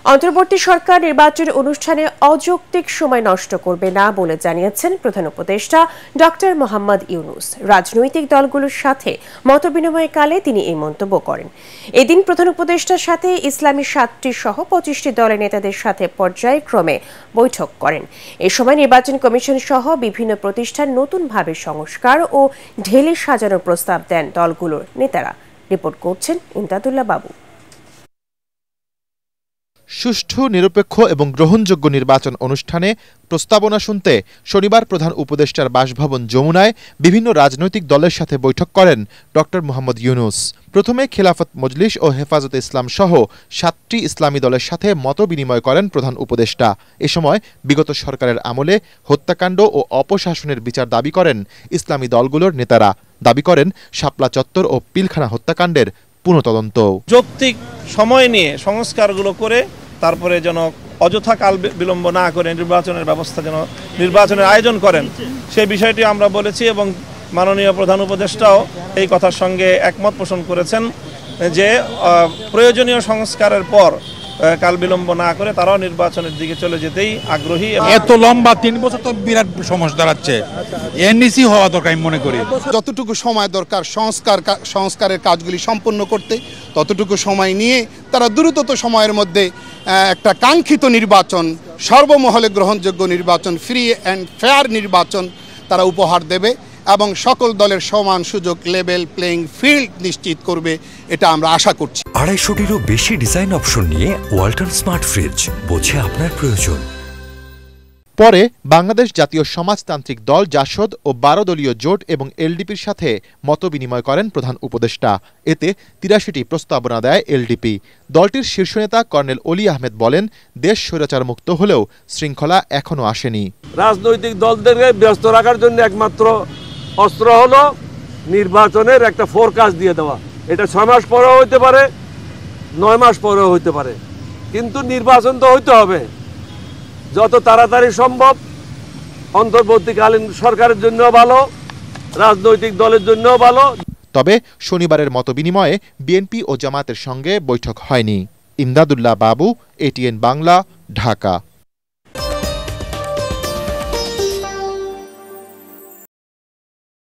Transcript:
অন্তর্বর্তী সরকার নির্বাচনী অনুষ্ঠানে অযৌক্তিক সময় নষ্ট করবে না বলে জানিয়েছেন প্রধান উপদেষ্টা ডক্টর মোহাম্মদ ইউনূস। রাজনৈতিক দলগুলোর সাথে মতবিনিময়কালে তিনি এই মন্তব্য করেন। এদিন প্রধান উপদেষ্টার সাথে ইসলামী ৭টি সহ ২৫টি দলের নেতাদের সাথে পর্যায়ক্রমে বৈঠক করেন। এ সময় নির্বাচন কমিশন সহ বিভিন্ন প্রতিষ্ঠান নতুনভাবে সংস্কার ও ঢেলে সাজানোর প্রস্তাব দেন দলগুলোর নেতারা। রিপোর্ট করছেন ইমদাদুল্লাহ বাবু। সুষ্ঠু, নিরপেক্ষ এবং গ্রহণযোগ্য নির্বাচন অনুষ্ঠানে প্রস্তাবনা শুনতে শনিবার প্রধান উপদেষ্টার বাসভবন যমুনায় বিভিন্ন রাজনৈতিক দলের সাথে বৈঠক করেন ডক্টর মোহাম্মদ ইউনূস। প্রথমে খেলাফত মজলিস ও হেফাজতে ইসলাম সহ ৭টি ইসলামী দলের সাথে মতবিনিময় করেন প্রধান উপদেষ্টা। এ সময় বিগত সরকারের আমলে হত্যাকাণ্ড ও অপশাসনের বিচার দাবি করেন ইসলামী দলগুলোর নেতারা। দাবি করেন শাপলা চত্বর ও পিলখানা হত্যাকাণ্ডের পুনঃতদন্ত। যৌক্তিক সময় নিয়ে সংস্কারগুলো করে তারপরে যেন অযথা কাল বিলম্ব না করে নির্বাচনের ব্যবস্থা যেন নির্বাচনের আয়োজন করেন, সেই বিষয়টি আমরা বলেছি এবং মাননীয় প্রধান উপদেষ্টাও এই কথার সঙ্গে একমত পোষণ করেছেন যে প্রয়োজনীয় সংস্কারের পর কাল বিলম্ব না করে তারাও নির্বাচনের দিকে চলে যেতেই আগ্রহী। এত লম্বা ৩ বছর তো বিরাট সমস্যা দাঁড়াচ্ছে, এনইসি হওয়া দরকার আমি মনে করি। যতটুকু সময় দরকার সংস্কারের কাজগুলি সম্পন্ন করতে, ততটুকু সময় নিয়ে তারা দ্রুততম সময়ের মধ্যে একটা কাঙ্ক্ষিত নির্বাচন, সর্বমহলে গ্রহণযোগ্য নির্বাচন, ফ্রি অ্যান্ড ফেয়ার নির্বাচন তারা উপহার দেবে এবং সকল দলের সমান সুযোগ, লেভেল প্লেইং ফিল্ড নিশ্চিত করবে, এটা আমরা আশা করছি। ২৫০টিরও বেশি ডিজাইন অপশন নিয়ে ওয়ালটন স্মার্ট ফ্রিজ, বোঝে আপনার প্রয়োজন। পরে বাংলাদেশ জাতীয় সমাজতান্ত্রিক দল জাসদ ও ১২ দলীয় জোট এবং এলডিপির সাথে মতবিনিময় করেন প্রধান উপদেষ্টা। এতে ৮৩টি প্রস্তাবনা দেয় এলডিপি। দলটির শীর্ষ নেতা কর্নেল অলি আহমেদ বলেন, দেশ স্বৈরাচার মুক্ত হলেও শৃঙ্খলা এখনো আসেনি। রাজনৈতিক দলদেরকে ব্যস্ত রাখার জন্য একমাত্র অস্ত্র হলো নির্বাচনের একটা ফোরকাস্ট দিয়ে দেওয়া। এটা ৬ মাস পরেও হইতে পারে, ৯ মাস পরেও হইতে পারে, কিন্তু নির্বাচন তো হইতে হবে যত তাড়াতাড়ি সম্ভব। অন্তর্বর্তীকালীন সরকারের জন্য ভালো, রাজনৈতিক দলের জন্য ভালো। তবে শনিবারের মতবিনিময়ে বিএনপি ও জামায়াতের সঙ্গে বৈঠক হয়নি। ইমদাদুল্লাহ বাবু, এটিএন বাংলা, ঢাকা।